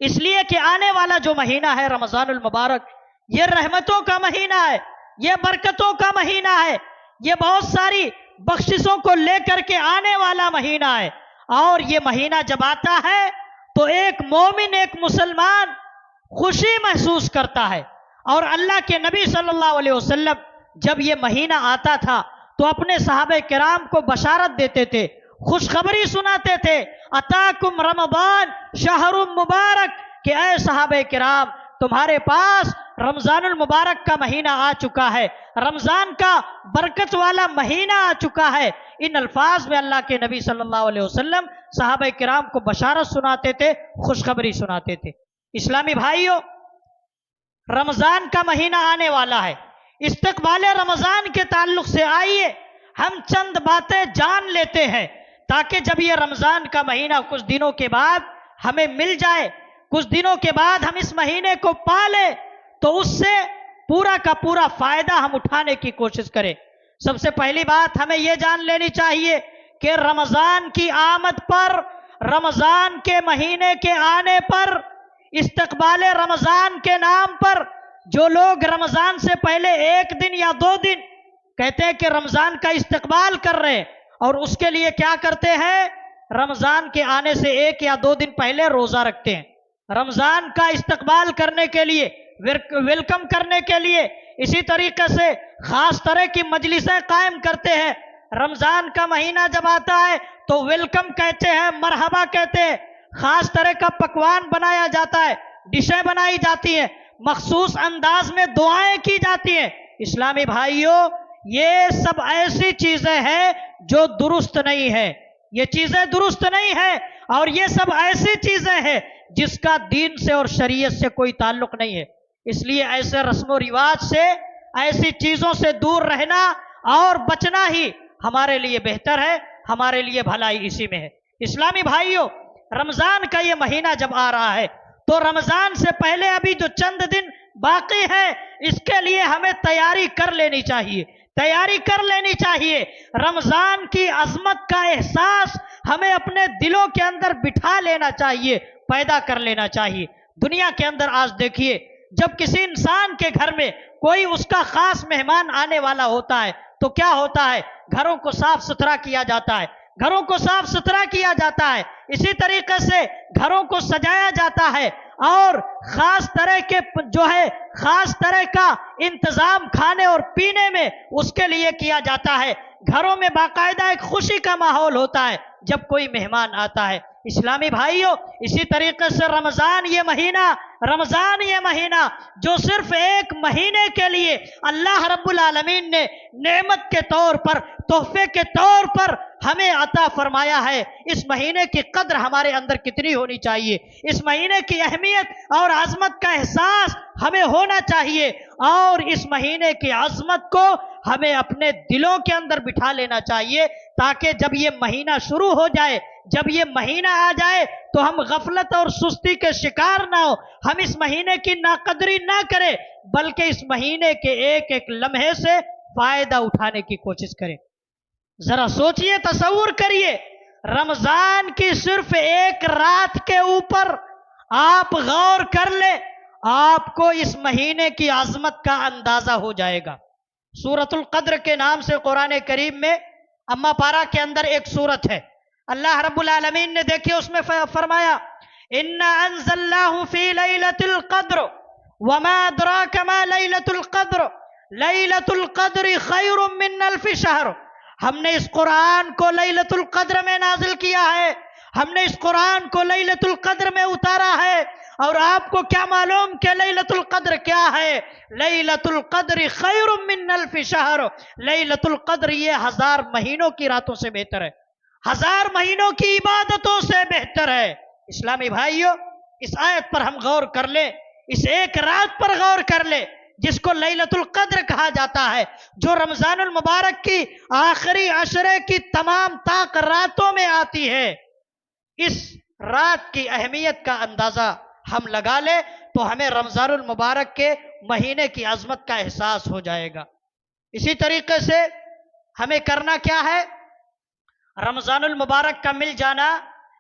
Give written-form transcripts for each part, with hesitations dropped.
اس لیے کہ آنے والا جو مہینہ ہے رمضان المبارک، یہ رحمتوں کا مہینہ ہے، یہ برکتوں کا مہینہ ہے، یہ بہت ساری بخششوں کو لے کر کے آنے والا مہینہ ہے۔ اور یہ مہینہ جب آتا ہے تو ایک مومن، ایک مسلمان خوشی محسوس کرتا ہے۔ اور اللہ کے نبی صلی اللہ علیہ وسلم جب یہ مہینہ آتا تھا تو اپنے صحابہ کرام کو بشارت دیتے تھے، خوشخبری سناتے تھے، اتاکم رمضان شہر مبارک، کہ اے صحابہ کرام تمہارے پاس رمضان المبارک کا مہینہ آ چکا ہے، رمضان کا برکت والا مہینہ آ چکا ہے۔ ان الفاظ میں اللہ کے نبی صلی اللہ علیہ وسلم صحابہ کرام کو بشارت سناتے تھے، خوشخبری سناتے تھے۔ اسلامی بھائیوں، رمضان کا مہینہ آنے والا ہے، استقبال رمضان کے تعلق سے آئیے ہم چند باتیں جان لیتے ہیں، تاکہ جب یہ رمضان کا مہینہ کچھ دنوں کے بعد ہمیں مل جائے، کچھ دنوں کے بعد ہم اس مہینے کو پالیں، تو اس سے پورا کا پورا فائدہ ہم اٹھانے کی کوشش کریں۔ سب سے پہلی بات ہمیں یہ جان لینی چاہیے کہ رمضان کی آمد پر، رمضان کے مہینے کے آنے پر، استقبال رمضان کے نام پر جو لوگ رمضان سے پہلے ایک دن یا 2 دن کہتے ہیں کہ رمضان کا استقبال کر رہے ہیں، اور اس کے لیے کیا کرتے ہیں، رمضان کے آنے سے 1 یا 2 دن پہلے روزہ رکھتے ہیں، رمضان کا استقبال کرنے کے لیے، ویلکم کرنے کے لیے اسی طریقے سے خاص طرح کی مجلسیں قائم کرتے ہیں۔ رمضان کا مہینہ جب آتا ہے تو ویلکم کہتے ہیں، مرحبا کہتے ہیں، خاص طرح کا پکوان بنایا جاتا ہے، ڈشیں بنائی جاتی ہیں، مخصوص انداز میں دعائیں کی جاتی ہیں۔ اسلامی بھائیوں، یہ سب ایسی چیزیں ہیں جو درست نہیں ہیں، یہ چیزیں درست نہیں ہیں، اور یہ سب ایسی چیزیں ہیں جس کا دین سے اور شریعت سے کوئی تعلق نہیں ہے۔ اس لیے ایسے رسم و رواج سے، ایسی چیزوں سے دور رہنا اور بچنا ہی ہمارے لیے بہتر ہے، ہمارے لیے بھلائی اسی میں ہے۔ اسلامی بھائیوں، رمضان کا یہ مہینہ جب آ رہا ہے تو رمضان سے پہلے ابھی جو چند دن باقی ہے، اس کے لیے ہمیں تیاری کر لینی چاہیے، تیاری کر لینی چاہیے۔ رمضان کی عظمت کا احساس ہمیں اپنے دلوں کے اندر بٹھا لینا چاہیے، پیدا کر لینا چاہیے۔ دنیا کے اندر آج دیکھیے، جب کسی انسان کے گھر میں کوئی اس کا خاص مہمان آنے والا ہوتا ہے تو کیا ہوتا ہے، گھروں کو صاف ستھرا کیا جاتا ہے، گھروں کو صاف ستھرا کیا جاتا ہے، اسی طریقے سے گھروں کو سجایا جاتا ہے، اور خاص طرح کے خاص طرح کا انتظام کھانے اور پینے میں اس کے لیے کیا جاتا ہے۔ گھروں میں باقاعدہ ایک خوشی کا ماحول ہوتا ہے جب کوئی مہمان آتا ہے۔ اسلامی بھائیوں، اسی طریقے سے رمضان یہ مہینہ جو صرف 1 مہینے کے لیے اللہ رب العالمین نے نعمت کے طور پر، تحفے کے طور پر ہمیں عطا فرمایا ہے، اس مہینے کی قدر ہمارے اندر کتنی ہونی چاہیے، اس مہینے کی اہمیت اور عظمت کا احساس ہمیں ہونا چاہیے، اور اس مہینے کی عظمت کو ہمیں اپنے دلوں کے اندر بٹھا لینا چاہیے، تاکہ جب یہ مہینہ شروع ہو جائے، جب یہ مہینہ آ جائے تو ہم غفلت اور سستی کے شکار نہ ہو، ہم اس مہینے کی ناقدری نہ کریں، بلکہ اس مہینے کے ایک ایک لمحے سے فائدہ اٹھانے کی کوشش کریں۔ ذرا سوچئے، تصور کریے، رمضان کی صرف 1 رات کے اوپر آپ غور کر لیں، آپ کو اس مہینے کی عظمت کا اندازہ ہو جائے گا۔ سورۃ القدر کے نام سے قرآن کریم میں اما پارہ کے اندر ایک سورت ہے، اللہ رب العالمین نے دیکھیے اس میں فرمایا، اِنَّا أَنزَلْنَاهُ فِي لَيْلَةِ الْقَدْرِ وَمَا أَدْرَاكَ مَا لَيْلَةُ الْقَدْرِ لَيْلَةُ الْقَدْرِ خَيْرٌ مِّنْ أَلْفِ شَهْرٍ۔ ہم نے اس قرآن کو لیلۃ القدر میں نازل کیا ہے، ہم نے اس قرآن کو لیلۃ القدر میں اتارا ہے، اور آپ کو کیا معلوم کہ لیلۃ القدر کیا ہے؟ لیلۃ القدر خیر من الف شہر، لیلۃ القدر یہ 1000 مہینوں کی راتوں سے بہتر ہے، 1000 مہینوں کی عبادتوں سے بہتر ہے۔ اسلامی بھائیوں، اس آیت پر ہم غور کر لیں، اس 1 رات پر غور کر لیں جس کو لیلۃ القدر کہا جاتا ہے، جو رمضان المبارک کی آخری عشرے کی تمام طاق راتوں میں آتی ہے۔ اس رات کی اہمیت کا اندازہ ہم لگا لیں تو ہمیں رمضان المبارک کے مہینے کی عظمت کا احساس ہو جائے گا۔ اسی طریقے سے ہمیں کرنا کیا ہے؟ رمضان المبارک کا مل جانا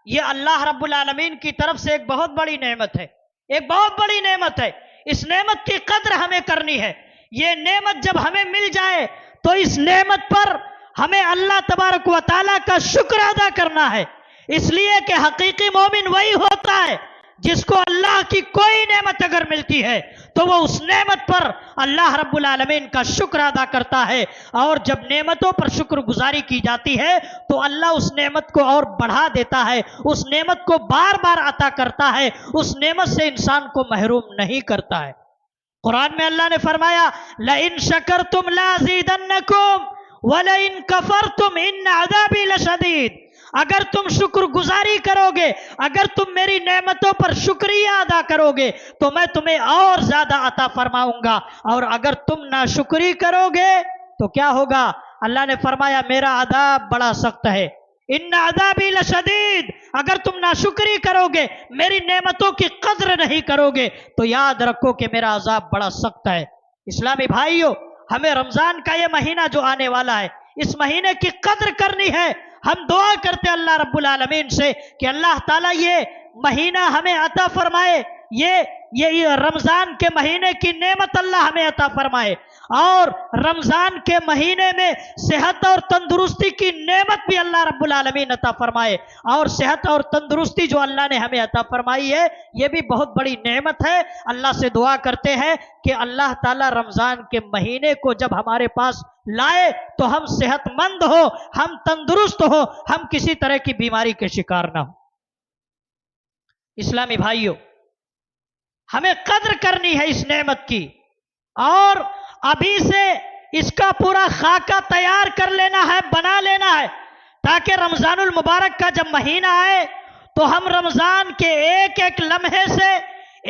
یہ اللہ رب العالمین کی طرف سے ایک بہت بڑی نعمت ہے، ایک بہت بڑی نعمت ہے۔ اس نعمت کی قدر ہمیں کرنی ہے۔ یہ نعمت جب ہمیں مل جائے تو اس نعمت پر ہمیں اللہ تبارک و تعالیٰ کا شکر ادا کرنا ہے، اس لیے کہ حقیقی مومن وہی ہوتا ہے جس کو اللہ کی کوئی نعمت اگر ملتی ہے تو وہ اس نعمت پر اللہ رب العالمین کا شکر ادا کرتا ہے، اور جب نعمتوں پر شکر گزاری کی جاتی ہے تو اللہ اس نعمت کو اور بڑھا دیتا ہے، اس نعمت کو بار بار عطا کرتا ہے، اس نعمت سے انسان کو محروم نہیں کرتا ہے۔ قرآن میں اللہ نے فرمایا لَإِن شَكَرْتُمْ لَأَزِيدَنَّكُمْ وَلَئِن كَفَرْتُمْ إِنَّ عَذَابِي لَشَدِيدٌ۔ اگر تم شکر گزاری کرو گے، اگر تم میری نعمتوں پر شکریہ ادا کرو گے تو میں تمہیں اور زیادہ عطا فرماؤں گا، اور اگر تم ناشکری کرو گے تو کیا ہوگا؟ اللہ نے فرمایا میرا عذاب بڑا سخت ہے، ان عذابی لشدید۔ اگر تم ناشکری کرو گے، میری نعمتوں کی قدر نہیں کرو گے تو یاد رکھو کہ میرا عذاب بڑا سخت ہے۔ اسلامی بھائیوں، ہمیں رمضان کا یہ مہینہ جو آنے والا ہے، اس مہینے کی قدر کرنی ہے۔ ہم دعا کرتے ہیں اللہ رب العالمین سے کہ اللہ تعالیٰ یہ مہینہ ہمیں عطا فرمائے، یہ رمضان کے مہینے کی نعمت اللہ ہمیں عطا فرمائے، اور رمضان کے مہینے میں صحت اور تندرستی کی نعمت بھی اللہ رب العالمین عطا فرمائے، اور صحت اور تندرستی جو اللہ نے ہمیں عطا فرمائی ہے یہ بھی بہت بڑی نعمت ہے۔ اللہ سے دعا کرتے ہیں کہ اللہ تعالیٰ رمضان کے مہینے کو جب ہمارے پاس لائے تو ہم صحت مند ہو، ہم تندرست ہو، ہم کسی طرح کی بیماری کے شکار نہ ہو۔ اسلامی بھائیوں، ہمیں قدر کرنی ہے اس نعمت کی، اور ابھی سے اس کا پورا خاکہ تیار کر لینا ہے، بنا لینا ہے، تاکہ رمضان المبارک کا جب مہینہ آئے تو ہم رمضان کے ایک ایک لمحے سے،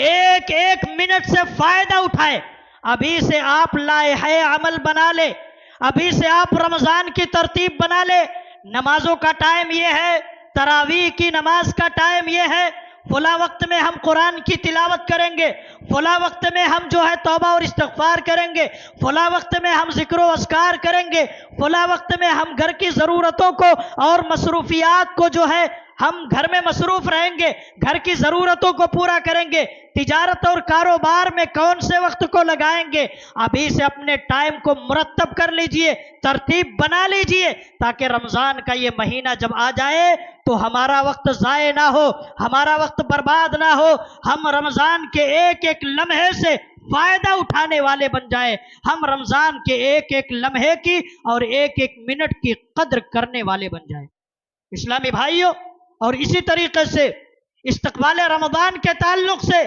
ایک ایک منٹ سے فائدہ اٹھائے۔ ابھی سے آپ لائحہ عمل بنا لے، ابھی سے آپ رمضان کی ترتیب بنا لے۔ نمازوں کا ٹائم یہ ہے، تراویح کی نماز کا ٹائم یہ ہے، فلاں وقت میں ہم قرآن کی تلاوت کریں گے، فلاں وقت میں ہم جو ہے توبہ اور استغفار کریں گے، فلاں وقت میں ہم ذکر و اذکار کریں گے، فلاں وقت میں ہم گھر کی ضرورتوں کو اور مصروفیات کو جو ہے ہم گھر میں مصروف رہیں گے، گھر کی ضرورتوں کو پورا کریں گے، تجارت اور کاروبار میں کون سے وقت کو لگائیں گے۔ ابھی سے اپنے ٹائم کو مرتب کر لیجئے، ترتیب بنا لیجئے، تاکہ رمضان کا یہ مہینہ جب آ جائے تو ہمارا وقت ضائع نہ ہو، ہمارا وقت برباد نہ ہو، ہم رمضان کے ایک ایک لمحے سے فائدہ اٹھانے والے بن جائیں، ہم رمضان کے ایک ایک لمحے کی اور ایک ایک منٹ کی قدر کرنے والے بن جائیں۔ اسلامی بھائیوں، اور اسی طریقے سے استقبال رمضان کے تعلق سے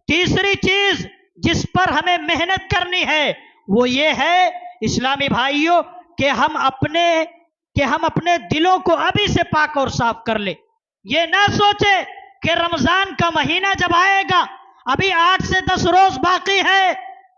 تیسری چیز جس پر ہمیں محنت کرنی ہے وہ یہ ہے اسلامی بھائیوں کہ ہم اپنے دلوں کو ابھی سے پاک اور صاف کر لیں۔ یہ نہ سوچے کہ رمضان کا مہینہ جب آئے گا، ابھی 8 سے 10 روز باقی ہے،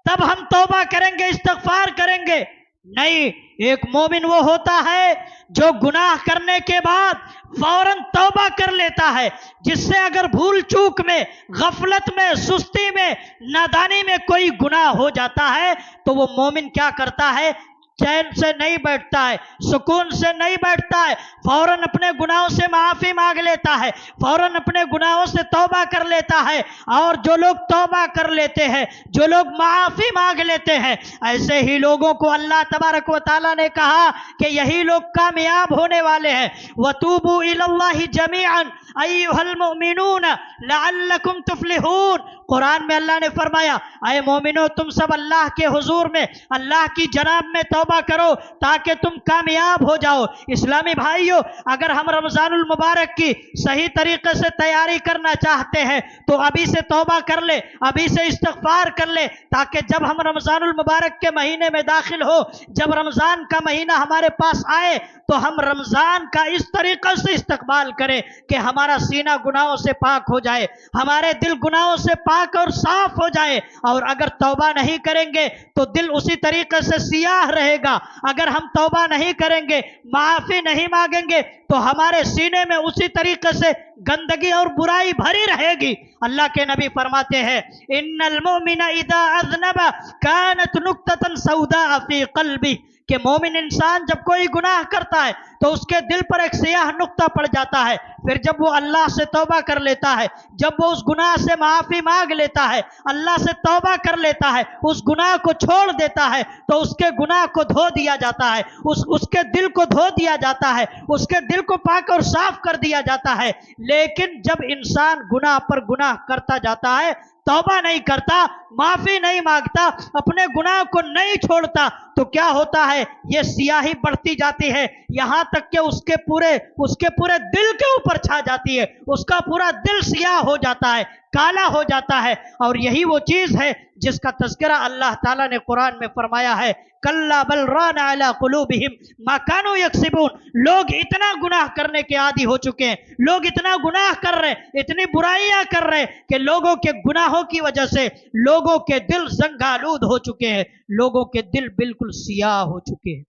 تب ہم توبہ کریں گے، استغفار کریں گے۔ نہیں، ایک مومن وہ ہوتا ہے جو گناہ کرنے کے بعد فوراً توبہ کر لیتا ہے، جس سے اگر بھول چوک میں، غفلت میں، سستی میں، نادانی میں کوئی گناہ ہو جاتا ہے تو وہ مومن کیا کرتا ہے؟ چین سے نہیں بیٹھتا ہے، سکون سے نہیں بیٹھتا ہے، فوراً اپنے گناہوں سے معافی مانگ لیتا ہے، فوراً اپنے گناہوں سے توبہ کر لیتا ہے۔ اور جو لوگ توبہ کر لیتے ہیں، جو لوگ معافی مانگ لیتے ہیں، ایسے ہی لوگوں کو اللہ تبارک و تعالیٰ نے کہا کہ یہی لوگ کامیاب ہونے والے ہیں۔ وَتُوبُوا إِلَى اللَّهِ جَمِيعًا أَيُّهَا الْمُؤْمِنُونَ لَعَلَّكُمْ تُفْلِحُونَ۔ قرآن میں اللہ نے فرمایا اے مومنو، تم سب اللہ کے حضور میں، اللہ کی جناب میں توبہ کرو تاکہ تم کامیاب ہو جاؤ۔ اسلامی بھائیوں، اگر ہم رمضان المبارک کی صحیح طریقے سے تیاری کرنا چاہتے ہیں تو ابھی سے توبہ کر لے، ابھی سے استغفار کر لے، تاکہ جب ہم رمضان المبارک کے مہینے میں داخل ہو، جب رمضان کا مہینہ ہمارے پاس آئے تو ہم رمضان کا اس طریقے سے استقبال کریں کہ ہمارا سینہ گناہوں سے پاک ہو جائے، ہمارے دل گناہوں سے پاک اور صاف ہو جائے۔ اور اگر توبہ نہیں کریں گے تو دل اسی طریقے سے سیاہ رہے گا۔ اگر ہم توبہ نہیں کریں گے، معافی نہیں مانگیں گے تو ہمارے سینے میں اسی طریقے سے گندگی اور برائی بھری رہے گی۔ اللہ کے نبی فرماتے ہیں ان المؤمن اذا اذنب كانت نقطة سوداء في قلبه، کہ مومن انسان جب کوئی گناہ کرتا ہے تو اس کے دل پر ایک سیاہ نقطہ پڑ جاتا ہے. پھر جب وہ اللہ سے توبہ کر لیتا ہے، جب وہ اس گناہ سے معافی مانگ لیتا ہے، اللہ سے توبہ کر لیتا ہے، اس گناہ کو چھوڑ دیتا ہے، تو اس کے گناہ کو دھو دیا جاتا ہے، اس کے دل کو دھو دیا جاتا ہے، اس کے دل کو پاک اور صاف کر دیا جاتا ہے. لیکن جب انسان گناہ پر گناہ کرتا جاتا ہے، توبہ نہیں کرتا، معافی نہیں مانگتا، اپنے گناہ کو نہیں چھوڑتا، تو کیا ہوتا ہے؟ یہ سیاہی بڑھتی جاتی ہے، یہاں تک کہ اس کے پورے دل کے اوپر چھا جاتی ہے، اس کا پورا دل سیاہ ہو جاتا ہے، کالا ہو جاتا ہے. اور یہی وہ چیز ہے جس کا تذکرہ اللہ تعالیٰ نے قرآن میں فرمایا ہے، کلا بل ران علی قلوبہم ما کانوا یکسبون. لوگ اتنا گناہ کرنے کے عادی ہو چکے ہیں، لوگ اتنا گناہ کر رہے ہیں، اتنی برائیاں کر رہے ہیں کہ لوگوں کے گناہوں کی وجہ سے لوگوں کے دل زنگالود ہو چکے ہیں، لوگوں کے دل بالکل سیاہ ہو چکے ہیں.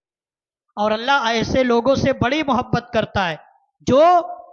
اور اللہ ایسے لوگوں سے بڑی محبت کرتا ہے جو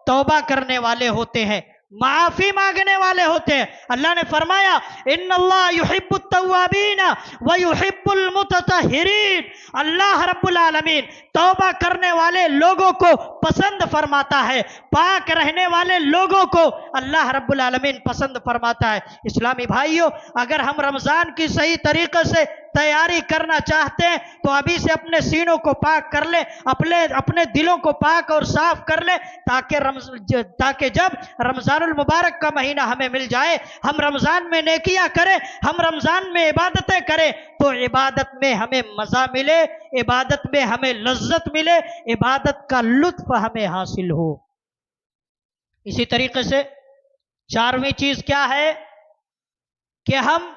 توبہ کرنے والے ہوتے ہیں، معافی مانگنے والے ہوتے ہیں. اللہ نے فرمایا ان اللہ یحب التوابین ویحب المتطہرین. اللہ رب العالمین توبہ کرنے والے لوگوں کو پسند فرماتا ہے، پاک رہنے والے لوگوں کو اللہ رب العالمین پسند فرماتا ہے. اسلامی بھائیوں، اگر ہم رمضان کی صحیح طریقے سے تیاری کرنا چاہتے ہیں تو ابھی سے اپنے سینوں کو پاک کر لیں، اپنے دلوں کو پاک اور صاف کر لیں، تاکہ جب رمضان المبارک کا مہینہ ہمیں مل جائے، ہم رمضان میں نیکیاں کریں، ہم رمضان میں عبادتیں کریں، تو عبادت میں ہمیں مزہ ملے، عبادت میں ہمیں لذت ملے، عبادت کا لطف ہمیں حاصل ہو. اسی طریقے سے چارہویں چیز کیا ہے کہ ہم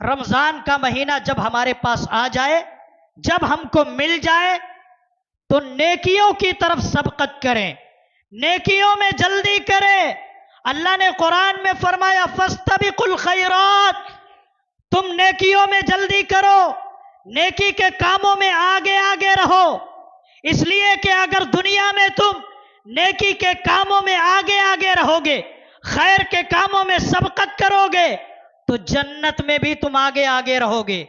رمضان کا مہینہ جب ہمارے پاس آ جائے، جب ہم کو مل جائے، تو نیکیوں کی طرف سبقت کریں، نیکیوں میں جلدی کریں. اللہ نے قرآن میں فرمایا فاستبقوا الخیرات، تم نیکیوں میں جلدی کرو، نیکی کے کاموں میں آگے آگے رہو. اس لیے کہ اگر دنیا میں تم نیکی کے کاموں میں آگے آگے رہو گے، خیر کے کاموں میں سبقت کرو گے، تو جنت میں بھی تم آگے آگے رہو گے،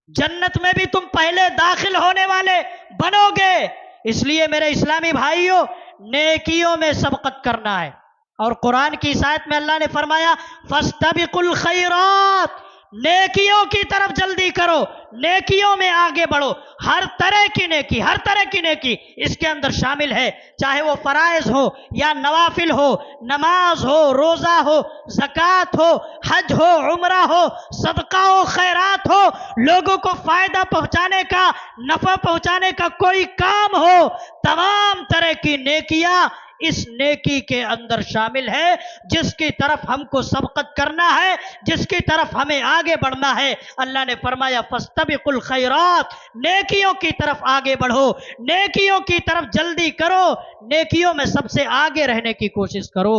جنت میں بھی تم پہلے داخل ہونے والے بنو گے. اس لیے میرے اسلامی بھائیوں، نیکیوں میں سبقت کرنا ہے. اور قرآن کی اس آیت میں اللہ نے فرمایا فاستبقوا الخیرات، نیکیوں کی طرف جلدی کرو، نیکیوں میں آگے بڑھو. ہر طرح کی نیکی، ہر طرح کی نیکی اس کے اندر شامل ہے، چاہے وہ فرائض ہو یا نوافل ہو، نماز ہو، روزہ ہو، زکوٰۃ ہو، حج ہو، عمرہ ہو، صدقہ ہو، خیرات ہو، لوگوں کو فائدہ پہنچانے کا، نفع پہنچانے کا کوئی کام ہو، تمام طرح کی نیکیاں اس نیکی کے اندر شامل ہے جس کی طرف ہم کو سبقت کرنا ہے، جس کی طرف ہمیں آگے بڑھنا ہے. اللہ نے فرمایا فاستبقوا الخیرات، نیکیوں کی طرف آگے بڑھو، نیکیوں کی طرف جلدی کرو، نیکیوں میں سب سے آگے رہنے کی کوشش کرو.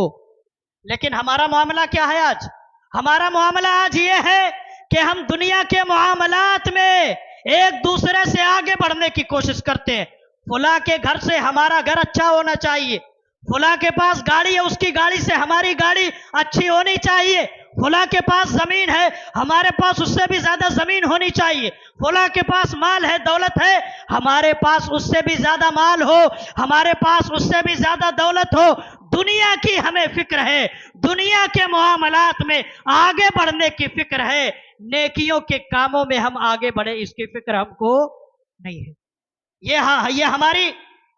لیکن ہمارا معاملہ کیا ہے آج؟ ہمارا معاملہ آج یہ ہے کہ ہم دنیا کے معاملات میں ایک دوسرے سے آگے بڑھنے کی کوشش کرتے ہیں. فلاں کے گھر سے ہمارا گھر اچھا ہونا چاہیے، فلاں کے پاس گاڑی ہے، اس کی گاڑی سے ہماری گاڑی اچھی ہونی چاہیے، فلاں کے پاس زمین ہے، ہمارے پاس اس سے بھی زیادہ زمین ہونی چاہیے، فلاں کے پاس مال ہے، دولت ہے، ہمارے پاس اس سے بھی زیادہ مال ہو، ہمارے پاس اس سے بھی زیادہ دولت ہو. دنیا کی ہمیں فکر ہے، دنیا کے معاملات میں آگے بڑھنے کی فکر ہے، نیکیوں کے کاموں میں ہم آگے بڑھے اس کی فکر ہم کو نہیں ہے.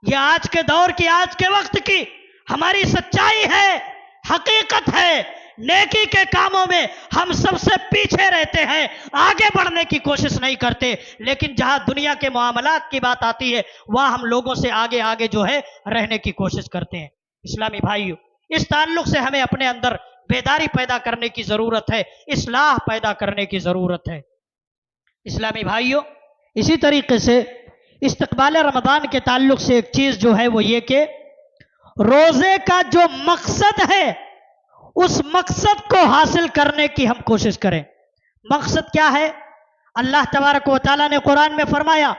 یہ آج کے دور کی، آج کے وقت کی ہماری سچائی ہے، حقیقت ہے. نیکی کے کاموں میں ہم سب سے پیچھے رہتے ہیں، آگے بڑھنے کی کوشش نہیں کرتے. لیکن جہاں دنیا کے معاملات کی بات آتی ہے وہاں ہم لوگوں سے آگے آگے جو ہے رہنے کی کوشش کرتے ہیں. اسلامی بھائیو، اس تعلق سے ہمیں اپنے اندر بیداری پیدا کرنے کی ضرورت ہے، اصلاح پیدا کرنے کی ضرورت ہے. اسلامی بھائیو، اسی طریقے سے استقبال رمضان کے تعلق سے ایک چیز جو ہے وہ یہ کہ روزے کا جو مقصد ہے اس مقصد کو حاصل کرنے کی ہم کوشش کریں. مقصد کیا ہے؟ اللہ تبارک و تعالیٰ نے قرآن میں فرمایا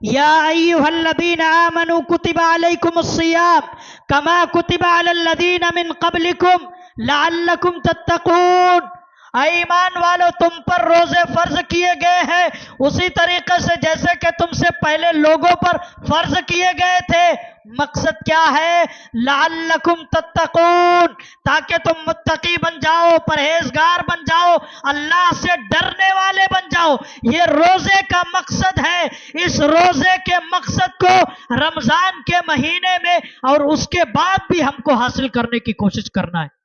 یا ایھا الذین آمنوا کتب علیکم الصیام کما کتب علی الذین من قبلکم لعلکم تتقون. اے ایمان والو تم پر روزے فرض کیے گئے ہیں اسی طریقے سے جیسے کہ تم سے پہلے لوگوں پر فرض کیے گئے تھے۔ مقصد کیا ہے؟ لعلکم تتقون، تاکہ تم متقی بن جاؤ، پرہیزگار بن جاؤ، اللہ سے ڈرنے والے بن جاؤ۔ یہ روزے کا مقصد ہے۔ اس روزے کے مقصد کو رمضان کے مہینے میں اور اس کے بعد بھی ہم کو حاصل کرنے کی کوشش کرنا ہے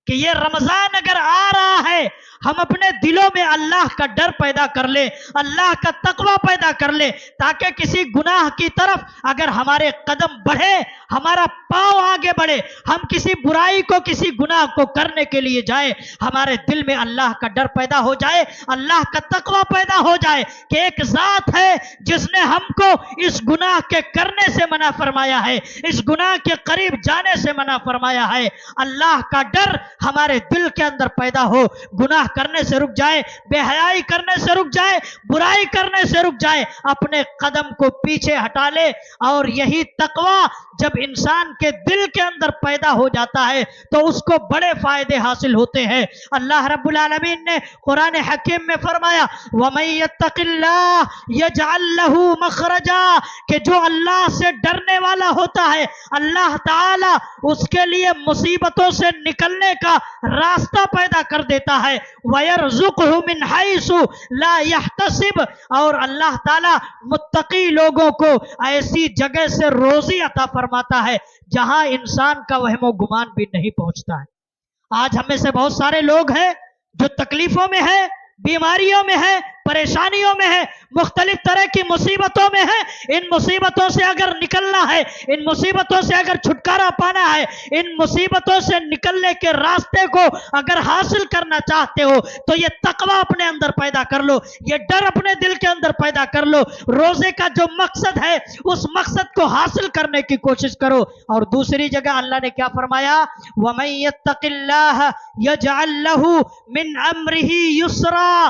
کہ یہ رمضان اگر آ رہا ہے ہم اپنے دلوں میں اللہ کا ڈر پیدا کر لیں، اللہ کا تقوی پیدا کر لیں، تاکہ کسی گناہ کی طرف اگر ہمارے قدم بڑھے، ہمارا پاؤں آگے بڑھے، ہم کسی برائی کو، کسی گناہ کو کرنے کے لیے جائیں، ہمارے دل میں اللہ کا ڈر پیدا ہو جائے، اللہ کا تقوی پیدا ہو جائے کہ ایک ذات ہے جس نے ہم کو اس گناہ کے کرنے سے منع فرمایا ہے، اس گناہ کے قریب جانے سے منع فرمایا ہے۔ اللہ کا ڈر ہمارے دل کے اندر پیدا ہو، گناہ کرنے سے رک جائے، بے حیائی کرنے سے رک جائے، برائی کرنے سے رک جائے، اپنے قدم کو پیچھے ہٹا لے۔ اور یہی تقوی جب انسان کے دل کے اندر پیدا ہو جاتا ہے تو اس کو بڑے فائدے حاصل ہوتے ہیں۔ اللہ رب العالمین نے قرآن حکیم میں فرمایا وَمَن يَتَّقِ اللَّهَ يَجْعَل لَّهُ مَخْرَجًا، کہ جو اللہ سے ڈرنے والا ہوتا ہے اللہ تعالی اس کے لیے مصیبتوں سے نکلنے کا راستہ پیدا کر دیتا ہے۔ وَيَرْزُقْهُ مِنْ حَيْثُ لَا يَحْتَسِبُ، اور اللہ تعالی متقی لوگوں کو ایسی جگہ سے روزی عطا فرماتا ہے جہاں انسان کا وہم و گمان بھی نہیں پہنچتا ہے۔ آج ہم میں سے بہت سارے لوگ ہیں جو تکلیفوں میں ہیں، بیماریوں میں ہیں، پریشانیوں میں ہے، مختلف طرح کی مصیبتوں میں ہے۔ ان مصیبتوں سے اگر نکلنا ہے، ان مصیبتوں سے اگر چھٹکارا پانا ہے، ان مصیبتوں سے نکلنے کے راستے کو اگر حاصل کرنا چاہتے ہو تو یہ تقوی اپنے اندر پیدا کر لو، یہ ڈر اپنے دل کے اندر پیدا کر لو۔ روزے کا جو مقصد ہے اس مقصد کو حاصل کرنے کی کوشش کرو۔ اور دوسری جگہ اللہ نے کیا فرمایا؟ وَمَن يَتَّقِ اللَّهَ يَجْعَل لَّهُ مِنْ أَمْرِهِ يُسْرًا،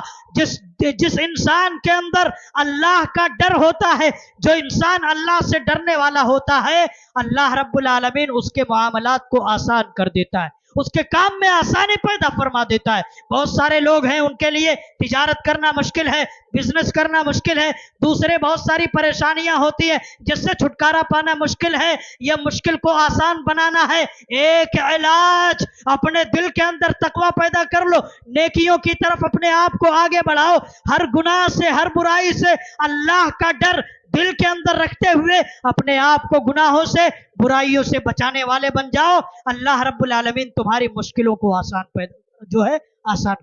جس انسان کے اندر اللہ کا ڈر ہوتا ہے، جو انسان اللہ سے ڈرنے والا ہوتا ہے، اللہ رب العالمین اس کے معاملات کو آسان کر دیتا ہے، اس کے کام میں آسانی پیدا فرما دیتا ہے۔ بہت سارے لوگ ہیں ان کے لیے تجارت کرنا مشکل ہے، بزنس کرنا مشکل ہے، دوسرے بہت ساری پریشانیاں ہوتی ہیں جس سے چھٹکارا پانا مشکل ہے۔ یہ مشکل کو آسان بنانا ہے، ایک علاج، اپنے دل کے اندر تقوی پیدا کر لو، نیکیوں کی طرف اپنے آپ کو آگے بڑھاؤ، ہر گناہ سے، ہر برائی سے اللہ کا ڈر دل کے اندر رکھتے ہوئے اپنے آپ کو گناہوں سے، برائیوں سے بچانے والے بن جاؤ۔ اللہ رب العالمین تمہاری مشکلوں کو آسان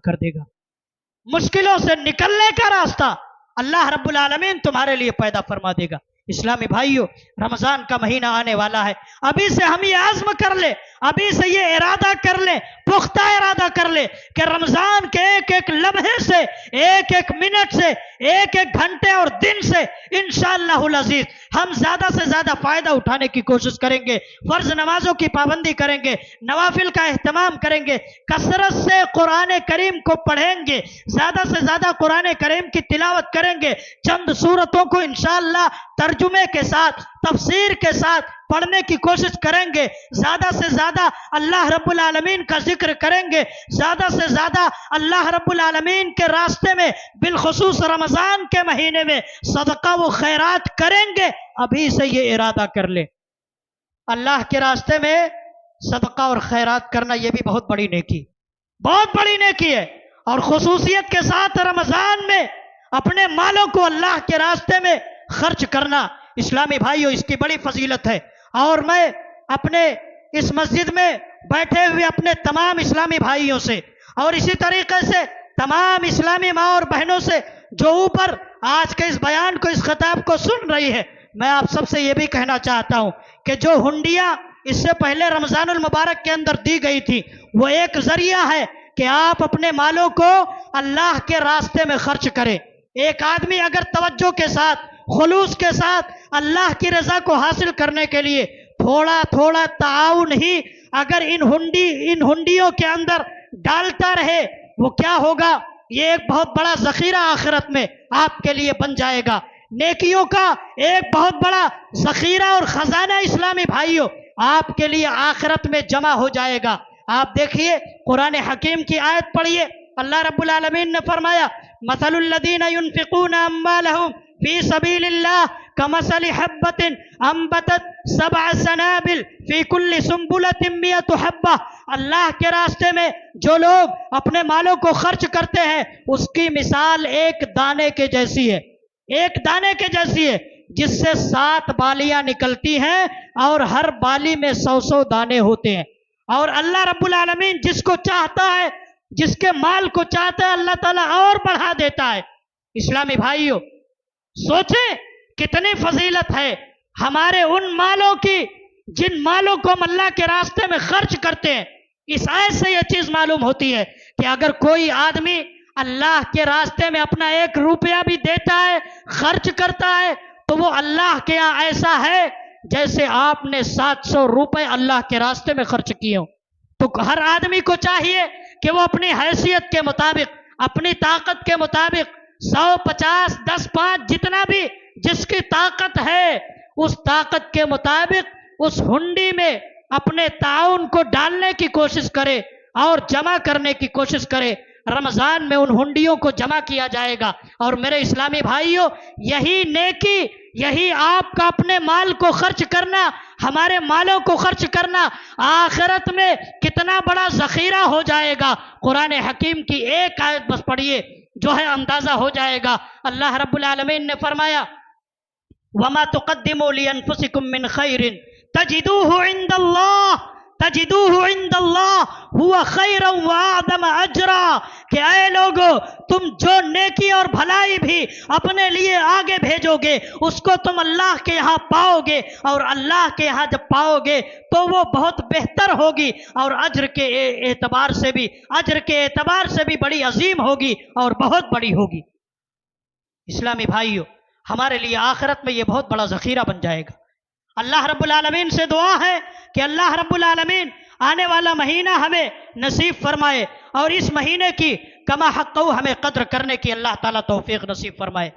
کر دے گا۔ مشکلوں سے نکلنے کا راستہ اللہ رب العالمین تمہارے لیے پیدا فرما دے گا۔ اسلامی بھائیوں، رمضان کا مہینہ آنے والا ہے، ابھی سے ہم یہ عزم کر لیں، ابھی سے یہ ارادہ کر لیں، پختہ ارادہ کر لیں کہ رمضان کے ایک ایک لمحے سے، ایک ایک منٹ سے، ایک ایک گھنٹے اور دن سے انشاءاللہ العزیز ہم زیادہ سے زیادہ فائدہ اٹھانے کی کوشش کریں گے، فرض نمازوں کی پابندی کریں گے، نوافل کا اہتمام کریں گے، کثرت سے قرآن کریم کو پڑھیں گے، زیادہ سے زیادہ قرآن کریم کی تلاوت کریں گے، چند سورتوں کو انشاءاللہ ترجمے کے ساتھ، تفسیر کے ساتھ پڑھنے کی کوشش کریں گے، زیادہ سے زیادہ اللہ رب العالمین کا ذکر کریں گے، زیادہ سے زیادہ اللہ رب العالمین کے راستے میں بالخصوص رمضان کے مہینے میں صدقہ و خیرات کریں گے۔ ابھی سے یہ ارادہ کر لیں، اللہ کے راستے میں صدقہ اور خیرات کرنا یہ بھی بہت بڑی نیکی، بہت بڑی نیکی ہے، اور خصوصیت کے ساتھ رمضان میں اپنے مالوں کو اللہ کے راستے میں خرچ کرنا، اسلامی بھائیوں، اس کی بڑی فضیلت ہے۔ اور میں اپنے اس مسجد میں بیٹھے ہوئے اپنے تمام اسلامی بھائیوں سے اور اسی طریقے سے تمام اسلامی ماں اور بہنوں سے جو اوپر آج کے اس بیان کو، اس خطاب کو سن رہی ہے، میں آپ سب سے یہ بھی کہنا چاہتا ہوں کہ جو ہنڈیاں اس سے پہلے رمضان المبارک کے اندر دی گئی تھی، وہ ایک ذریعہ ہے کہ آپ اپنے مالوں کو اللہ کے راستے میں خرچ کریں۔ ایک آدمی اگر توجہ کے ساتھ، خلوص کے ساتھ اللہ کی رضا کو حاصل کرنے کے لیے تھوڑا تھوڑا تعاون ہی اگر ان ہنڈیوں کے اندر ڈالتا رہے، وہ کیا ہوگا؟ یہ ایک بہت بڑا ذخیرہ آخرت میں آپ کے لیے بن جائے گا، نیکیوں کا ایک بہت بڑا ذخیرہ اور خزانہ اسلامی بھائیوں آپ کے لیے آخرت میں جمع ہو جائے گا۔ آپ دیکھیے، قرآن حکیم کی آیت پڑھیے، اللہ رب العالمین نے فرمایا مثل الذین ينفقون اموالهم فی سبیل اللہ کمثل حبۃ انبتت 7 سنابل فی کل سنبلۃ 100 حبہ، اللہ کے راستے میں جو لوگ اپنے مالوں کو خرچ کرتے ہیں اس کی مثال ایک دانے کے جیسی ہے، ایک دانے کے جیسی ہے جس سے 7 بالیاں نکلتی ہیں اور ہر بالی میں 100 دانے ہوتے ہیں۔ اور اللہ رب العالمین جس کو چاہتا ہے، جس کے مال کو چاہتا ہے، اللہ تعالیٰ اور بڑھا دیتا ہے۔ اسلامی بھائیوں، سوچیں کتنی فضیلت ہے ہمارے ان مالوں کی جن مالوں کو ہم اللہ کے راستے میں خرچ کرتے ہیں۔ اس آیت سے یہ چیز معلوم ہوتی ہے کہ اگر کوئی آدمی اللہ کے راستے میں اپنا 1 روپیہ بھی دیتا ہے، خرچ کرتا ہے، تو وہ اللہ کے یہاں ایسا ہے جیسے آپ نے 700 روپے اللہ کے راستے میں خرچ کیے ہوں۔ تو ہر آدمی کو چاہیے کہ وہ اپنی حیثیت کے مطابق، اپنی طاقت کے مطابق 100، 50، 10، 5 جتنا بھی جس کی طاقت ہے اس طاقت کے مطابق اس ہنڈی میں اپنے تعاون کو ڈالنے کی کوشش کرے اور جمع کرنے کی کوشش کرے۔ رمضان میں ان ہنڈیوں کو جمع کیا جائے گا۔ اور میرے اسلامی بھائیوں، یہی نیکی، یہی آپ کا اپنے مال کو خرچ کرنا، ہمارے مالوں کو خرچ کرنا آخرت میں کتنا بڑا ذخیرہ ہو جائے گا۔ قرآن حکیم کی ایک آیت بس پڑھیے جو ہے اندازہ ہو جائے گا۔ اللہ رب العالمین نے فرمایا وَمَا تُقَدِّمُوا لِأَنفُسِكُم مِّن خَيْرٍ تَجِدُوهُ عِندَ اللَّهِ تَجِدُوهُ عِندَ اللَّهِ هُوَ خَيْرًا وَأَعْظَمَ أَجْرًا، کہ اے لوگو تم جو نیکی اور بھلائی بھی اپنے لیے آگے بھیجو گے اس کو تم اللہ کے یہاں پاؤ گے، اور اللہ کے یہاں جب پاؤ گے تو وہ بہت بہتر ہوگی اور اجر کے اعتبار سے بھی بڑی عظیم ہوگی اور بہت بڑی ہوگی۔ اسلامی بھائیوں، ہمارے لیے آخرت میں یہ بہت بڑا ذخیرہ بن جائے گا۔ اللہ رب العالمین سے دعا ہے کہ اللہ رب العالمین آنے والا مہینہ ہمیں نصیب فرمائے اور اس مہینے کی کما حقہ ہمیں قدر کرنے کی اللہ تعالیٰ توفیق نصیب فرمائے۔